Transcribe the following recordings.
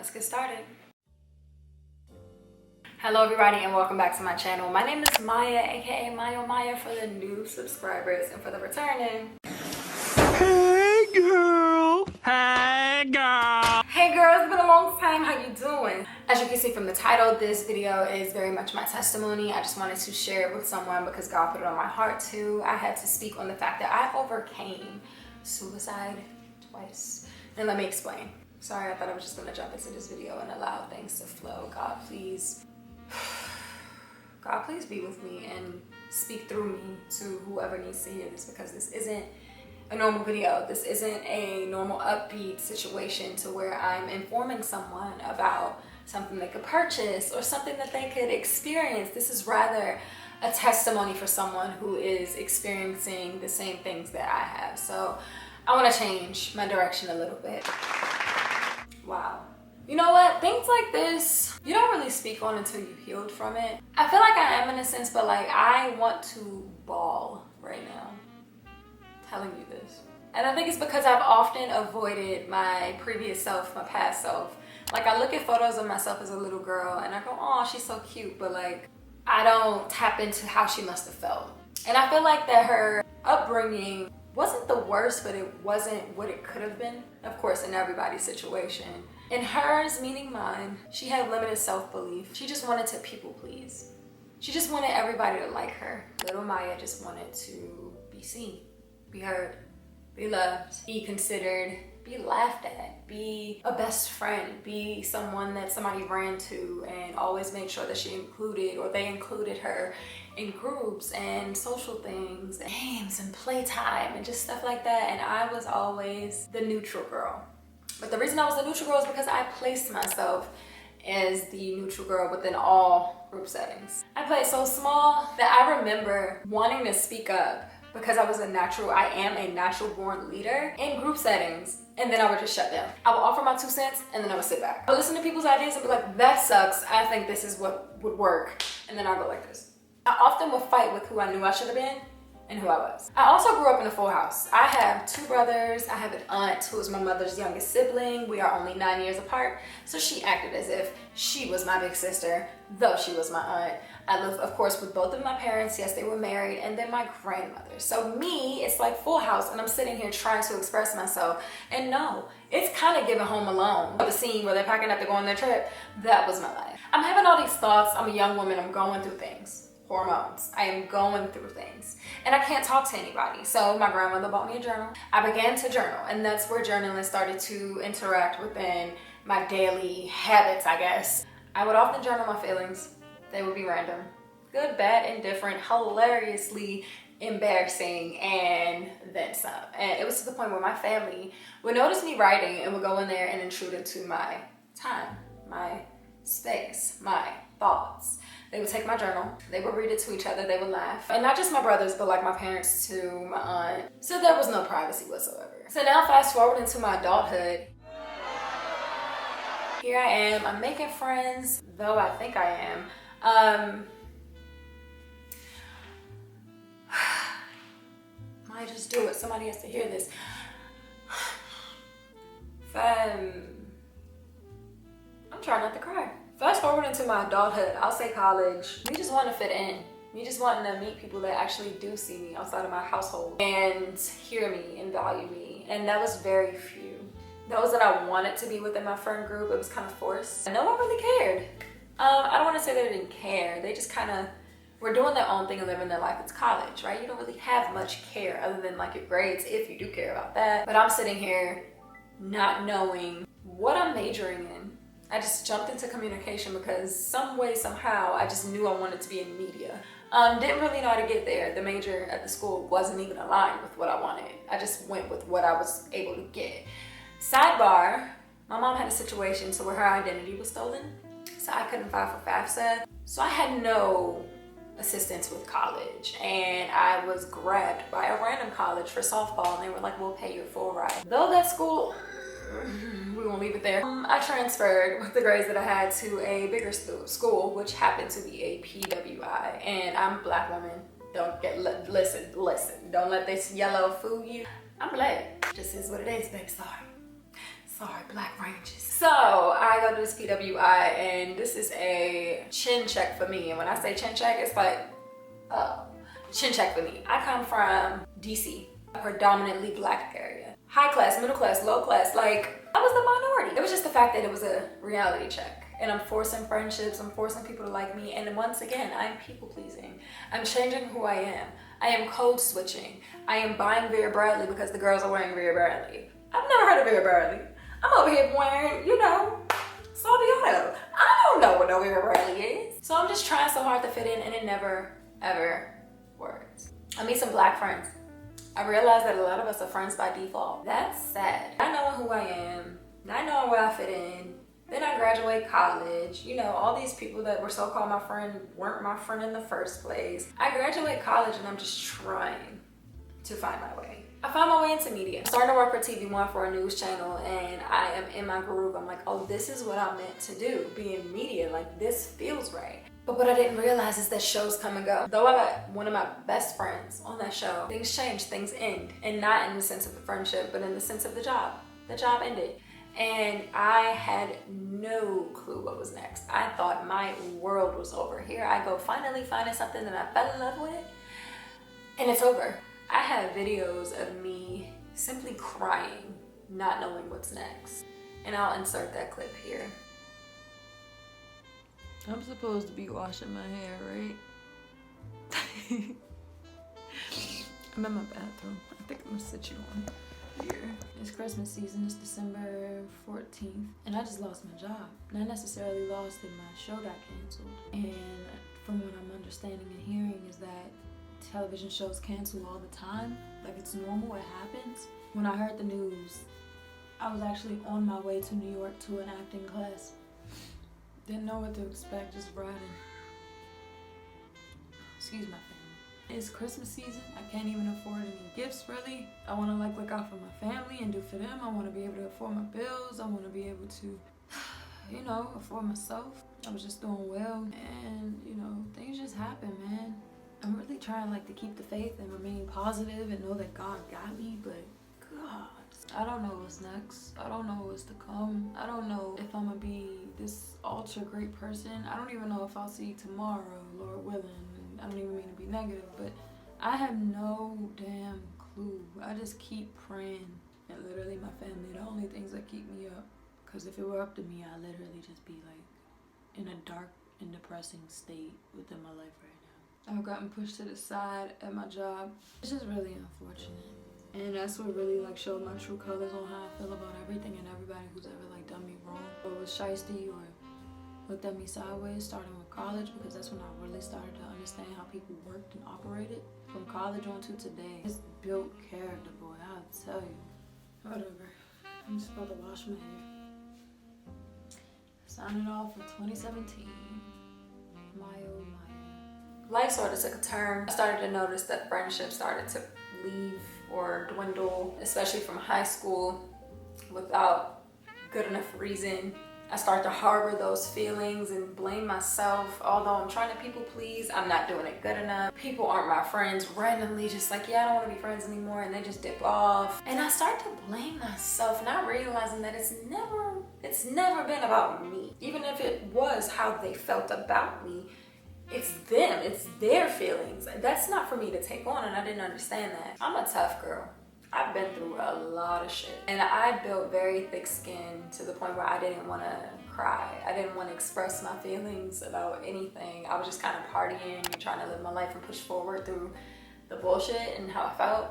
Let's get started. Hello everybody and welcome back to my channel. My name is Maya, aka Maya for the new subscribers and for the returning. Hey girl! Hey girl! Hey girl, it's been a long time. How you doing? As you can see from the title, this video is very much my testimony. I just wanted to share it with someone because God put it on my heart to. I had to speak on the fact that I overcame suicide twice. And let me explain. Sorry, I thought I was just gonna jump into this video and allow things to flow. God, please be with me and speak through me to whoever needs to hear this, because this isn't a normal video. This isn't a normal upbeat situation to where I'm informing someone about something they could purchase or something that they could experience. This is rather a testimony for someone who is experiencing the same things that I have. So I want to change my direction a little bit. Wow. You know what? Things like this, you don't really speak on until you've healed from it. I feel like I am in a sense, but like I want to bawl right now telling you this. And I think it's because I've often avoided my previous self, my past self. Like I look at photos of myself as a little girl and I go, oh, she's so cute. But like, I don't tap into how she must have felt. And I feel like that her upbringing wasn't the worst, but it wasn't what it could have been. Of course, in everybody's situation. In hers, meaning mine, she had limited self-belief. She just wanted to people please. She just wanted everybody to like her. Little Maya just wanted to be seen, be heard, be loved, be considered, be laughed at, be a best friend, be someone that somebody ran to and always made sure that she included, or they included her in groups and social things, games and playtime and just stuff like that. And I was always the neutral girl. But the reason I was the neutral girl is because I placed myself as the neutral girl within all group settings. I played so small that I remember wanting to speak up because I am a natural born leader in group settings. And then I would just shut down. I would offer my 2 cents and then I would sit back. I would listen to people's ideas and be like, that sucks. I think this is what would work. And then I'd go like this. I often would fight with who I knew I should have been and who I was. I also grew up in a full house. I have 2 brothers. I have an aunt who is my mother's youngest sibling. We are only 9 years apart. So she acted as if she was my big sister, though she was my aunt. I live, of course, with both of my parents. Yes, they were married, and then my grandmother. So me, it's like full house, and I'm sitting here trying to express myself. And no, it's kind of giving Home Alone. The scene where they're packing up to go on their trip, that was my life. I'm having all these thoughts. I'm a young woman. I'm going through things. Hormones. I am going through things. And I can't talk to anybody. So my grandmother bought me a journal. I began to journal, and that's where journaling started to interact within my daily habits, I guess. I would often journal my feelings. They would be random. Good, bad, indifferent, hilariously embarrassing, and then some. And it was to the point where my family would notice me writing and would go in there and intrude into my time, my space, my thoughts. They would take my journal, they would read it to each other, they would laugh. And not just my brothers, but like my parents too, my aunt. So there was no privacy whatsoever. So now fast forward into my adulthood. Here I am, I'm making friends, though I think I am. Might just do it, somebody has to hear this. I'm trying not to cry. Fast forward into my adulthood, I'll say college. Me just wanting to fit in. Me just wanting to meet people that actually do see me outside of my household and hear me and value me. And that was very few. Those that I wanted to be within my friend group, it was kind of forced. No one really cared. I don't want to say they didn't care. They just kind of were doing their own thing and living their life. It's college, right? You don't really have much care other than like your grades, if you do care about that. But I'm sitting here not knowing what I'm majoring in. I just jumped into communication because some way, somehow, I just knew I wanted to be in media. Didn't really know how to get there. The major at the school wasn't even aligned with what I wanted. I just went with what I was able to get. Sidebar, my mom had a situation to where her identity was stolen. So I couldn't file for FAFSA. So I had no assistance with college. And I was grabbed by a random college for softball. And they were like, we'll pay you a full ride. Though that school, we won't leave it there. I transferred with the grades that I had to a bigger school, which happened to be a PWI. And I'm a Black woman. Don't get, listen. Don't let this yellow fool you. I'm Black. Just is what it is, baby. Sorry. Sorry, black ranges. So I go to this PWI and this is a chin check for me. And when I say chin check, it's like, chin check for me. I come from DC, a predominantly black area. High class, middle class, low class, like I was the minority. It was just the fact that it was a reality check. And I'm forcing friendships, I'm forcing people to like me. And once again, I'm people pleasing. I'm changing who I am. I am code switching. I am buying Vera Bradley because the girls are wearing Vera Bradley. I've never heard of Vera Bradley. I'm over here wearing, Salviano. I don't know what no Vera Bradley is. So I'm just trying so hard to fit in and it never, ever works. I meet some black friends. I realize that a lot of us are friends by default. That's sad. I know who I am. I know where I fit in. Then I graduate college. All these people that were so-called my friend weren't my friend in the first place. I graduate college and I'm just trying to find my way. I found my way into media. I'm starting to work for TV1 for a news channel and I am in my groove. I'm like, oh, this is what I'm meant to do, be in media. Like, this feels right. But what I didn't realize is that shows come and go. Though I got one of my best friends on that show, things change, things end. And not in the sense of the friendship, but in the sense of the job. The job ended. And I had no clue what was next. I thought my world was over. Here I go, finally finding something that I fell in love with, and it's over. I have videos of me simply crying, not knowing what's next. And I'll insert that clip here. I'm supposed to be washing my hair, right? I'm in my bathroom. I think I'm gonna sit you on here. It's Christmas season, it's December 14th, and I just lost my job. Not necessarily lost it, my show got canceled. And from what I'm understanding and hearing is that television shows cancel all the time. Like, it's normal, it happens. When I heard the news, I was actually on my way to New York to an acting class. Didn't know what to expect, just riding. Excuse my family. It's Christmas season. I can't even afford any gifts, really. I want to look out for my family and do for them. I want to be able to afford my bills. I want to be able to, afford myself. I was just doing well, and things just happen, man. I'm really trying to keep the faith and remain positive and know that God got me, but God, I don't know what's next. I don't know what's to come. I don't know if I'm gonna be this ultra great person. I don't even know if I'll see tomorrow, Lord willing. I don't even mean to be negative, but I have no damn clue. I just keep praying, and literally my family, the only things that keep me up. Because if it were up to me, I'd literally just be in a dark and depressing state within my life right now. I've gotten pushed to the side at my job. It's just really unfortunate. And that's what really showed my true colors on how I feel about everything and everybody who's ever done me wrong or was shiesty or looked at me sideways, starting with college, because that's when I really started to understand how people worked and operated. From college on to today, it's built character, boy, I'll tell you. Whatever. I'm just about to wash my hair. Signing off for 2017. My oh my. Life sort of took a turn. I started to notice that friendships started to leave or dwindle, especially from high school, without good enough reason. I start to harbor those feelings and blame myself. Although I'm trying to people please, I'm not doing it good enough. People aren't my friends randomly, just I don't want to be friends anymore, and they just dip off. And I start to blame myself, not realizing that it's never been about me. Even if it was how they felt about me, it's them, it's their feelings. That's not for me to take on, and I didn't understand that. I'm a tough girl. I've been through a lot of shit. And I built very thick skin to the point where I didn't want to cry. I didn't want to express my feelings about anything. I was just kind of partying and trying to live my life and push forward through the bullshit and how I felt.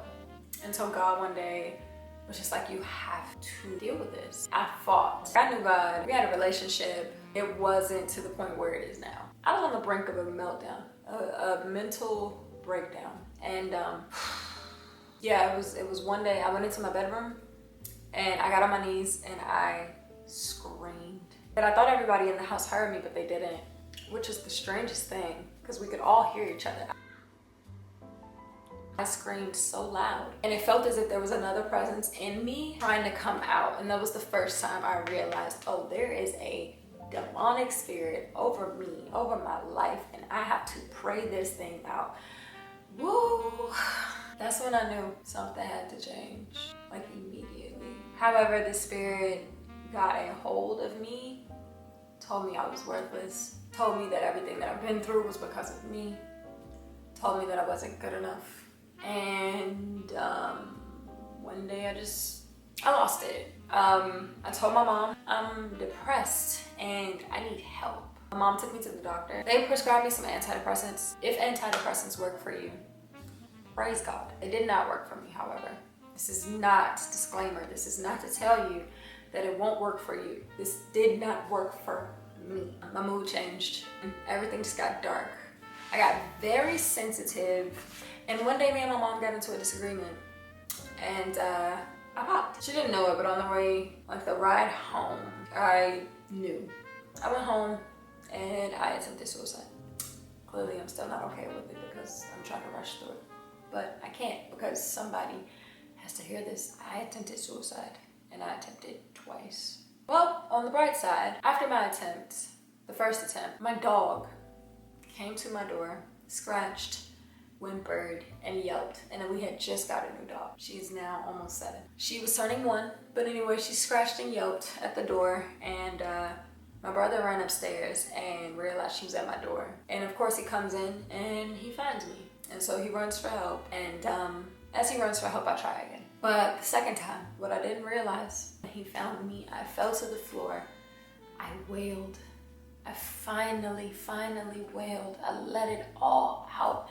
Until God one day was just you have to deal with this. I fought. I knew God. We had a relationship. It wasn't to the point where it is now. I was on the brink of a meltdown, a mental breakdown. And yeah, it was one day I went into my bedroom and I got on my knees and I screamed. And I thought everybody in the house heard me, but they didn't, which is the strangest thing because we could all hear each other. I screamed so loud and it felt as if there was another presence in me trying to come out. And that was the first time I realized, oh, there is a demonic spirit over me, over my life, and I have to pray this thing out. Woo! That's when I knew something had to change, immediately. However, the spirit got a hold of me, told me I was worthless, told me that everything that I've been through was because of me, told me that I wasn't good enough. And one day I lost it. I told my mom I'm depressed and I need help. My mom took me to the doctor. They prescribed me some antidepressants. If antidepressants work for you, praise God. It did not work for me, however. This is not, disclaimer, this is not to tell you that it won't work for you. This did not work for me. My mood changed and everything just got dark. I got very sensitive, and one day me and my mom got into a disagreement and I popped. She didn't know it, but on the way, like the ride home, I knew. I went home and I attempted suicide. Clearly I'm still not okay with it because I'm trying to rush through it. But I can't because somebody has to hear this. I attempted suicide and I attempted twice. Well, on the bright side, after my attempt, the first attempt, my dog came to my door, scratched, whimpered, and yelped. And then we had just got a new dog. She's now almost 7. She was turning 1, but anyway, she scratched and yelped at the door, and my brother ran upstairs and realized she was at my door. And of course he comes in and he finds me. And so he runs for help, and as he runs for help, I try again. But the second time, what I didn't realize, he found me, I fell to the floor, I wailed. I finally wailed. I let it all out.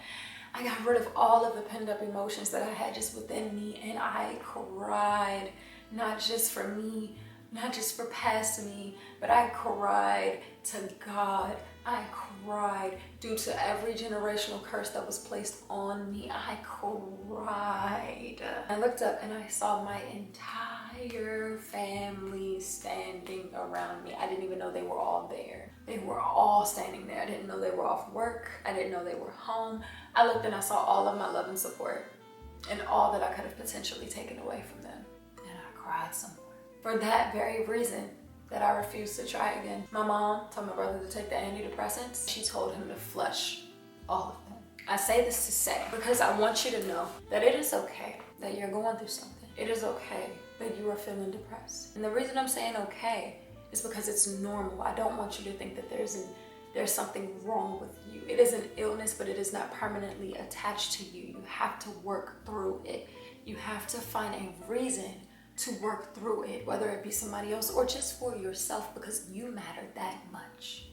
I got rid of all of the pent up emotions that I had just within me, and I cried, not just for me, not just for past me, but I cried to God. I cried due to every generational curse that was placed on me. I cried. I looked up and I saw my entire family standing around me. I didn't even know they were all there. They were all standing there. I didn't know they were off work. I didn't know they were home. I looked and I saw all of my love and support and all that I could have potentially taken away from them. And I cried some more. For that very reason, that I refused to try again. My mom told my brother to take the antidepressants. She told him to flush all of them. I say this to say, because I want you to know that it is okay that you're going through something. It is okay that you are feeling depressed. And the reason I'm saying okay is because it's normal. I don't want you to think that there's something wrong with you. It is an illness, but it is not permanently attached to you. You have to work through it. You have to find a reason to work through it, whether it be somebody else or just for yourself, because you matter that much.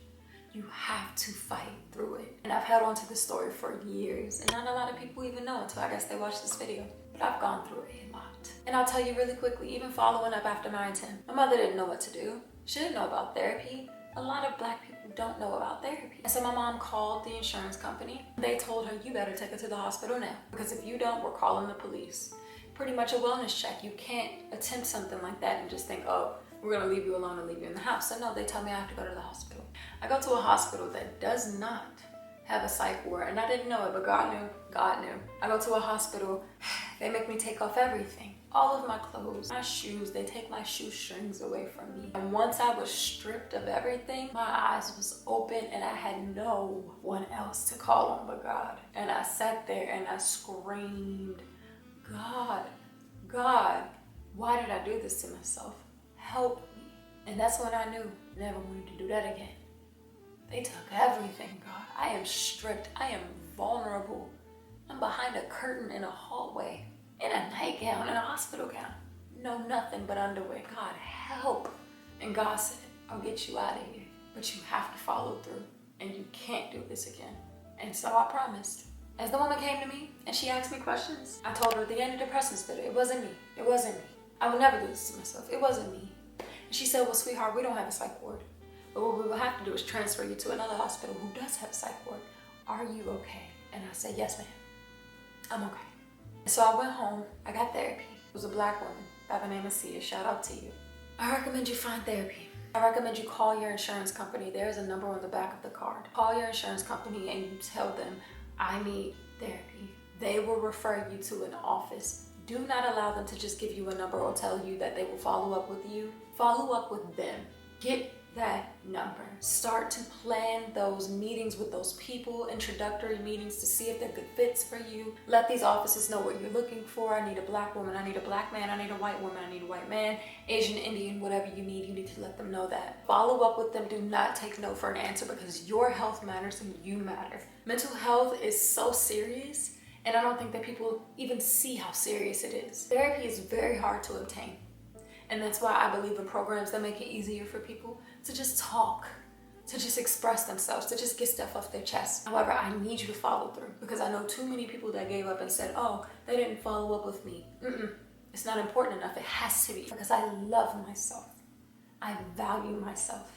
You have to fight through it. And I've held on to this story for years, and not a lot of people even know until I guess they watch this video. But I've gone through it a lot. And I'll tell you really quickly, even following up after my attempt, my mother didn't know what to do. She didn't know about therapy. A lot of Black people don't know about therapy. And so my mom called the insurance company. They told her, you better take her to the hospital now, because if you don't, we're calling the police. Pretty much a wellness check. You can't attempt something like that and just think, oh, we're gonna leave you alone and leave you in the house. So no, they tell me I have to go to the hospital. I go to a hospital that does not have a psych ward, and I didn't know it, but God knew. God knew. I go to a hospital, they make me take off everything. All of my clothes, my shoes, they take my shoestrings away from me. And once I was stripped of everything, my eyes was open and I had no one else to call on but God. And I sat there and I screamed, God, why did I do this to myself? Help me. And that's when I knew I never wanted to do that again. They took everything, God. I am stripped. I am vulnerable. I'm behind a curtain in a hallway, in a nightgown, in a hospital gown. No, nothing but underwear. God, help. And God said, I'll get you out of here, but you have to follow through, and you can't do this again. And so I promised. As the woman came to me and she asked me questions, I told her the antidepressants did it. It wasn't me. It wasn't me. I would never do this to myself. It wasn't me. And she said, well, sweetheart, we don't have a psych ward. But what we will have to do is transfer you to another hospital who does have a psych ward. Are you okay? And I said, yes, ma'am. I'm okay. So I went home. I got therapy. It was a Black woman by the name of Sia. Shout out to you. I recommend you find therapy. I recommend you call your insurance company. There's a number on the back of the card. Call your insurance company and you tell them, I need therapy. They will refer you to an office. Do not allow them to just give you a number or tell you that they will follow up with you. Follow up with them. Get that number. Start to plan those meetings with those people, introductory meetings to see if they're good fits for you. Let these offices know what you're looking for. I need a black woman, I need a black man, I need a white woman, I need a white man, Asian, Indian, whatever you need to let them know that. Follow up with them. Do not take no for an answer, because your health matters and you matter. Mental health is so serious, and I don't think that people even see how serious it is. Therapy is very hard to obtain. And that's why I believe in programs that make it easier for people to just talk, to just express themselves, to just get stuff off their chest. However, I need you to follow through, because I know too many people that gave up and said, oh, they didn't follow up with me. It's not important enough. It has to be, because I love myself. I value myself.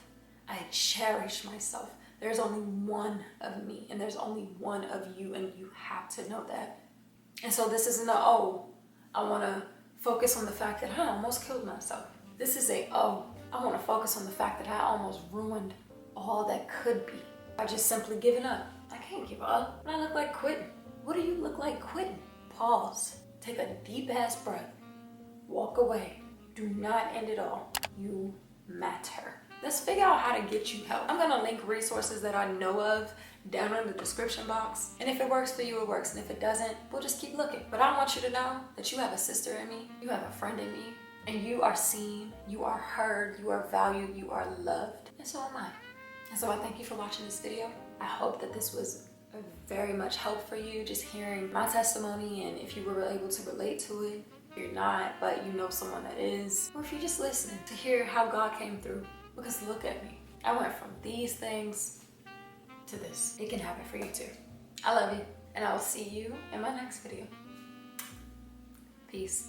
I cherish myself. There's only one of me, and there's only one of you, and you have to know that. And so this isn't I want to focus on the fact that I almost killed myself. This is I want to focus on the fact that I almost ruined all that could be by just simply giving up. I can't give up. I look like quitting. What do you look like quitting? Pause. Take a deep ass breath. Walk away. Do not end it all. You matter. Let's figure out how to get you help. I'm going to link resources that I know of down in the description box. And if it works for you, it works. And if it doesn't, we'll just keep looking. But I want you to know that you have a sister in me. You have a friend in me. And you are seen, you are heard, you are valued, you are loved. And so am I. And so I thank you for watching this video. I hope that this was very much help for you, just hearing my testimony, and if you were able to relate to it. If you're not, but you know someone that is, or if you're just listening to hear how God came through. Because look at me. I went from these things to this. It can happen for you too. I love you, and I will see you in my next video. Peace.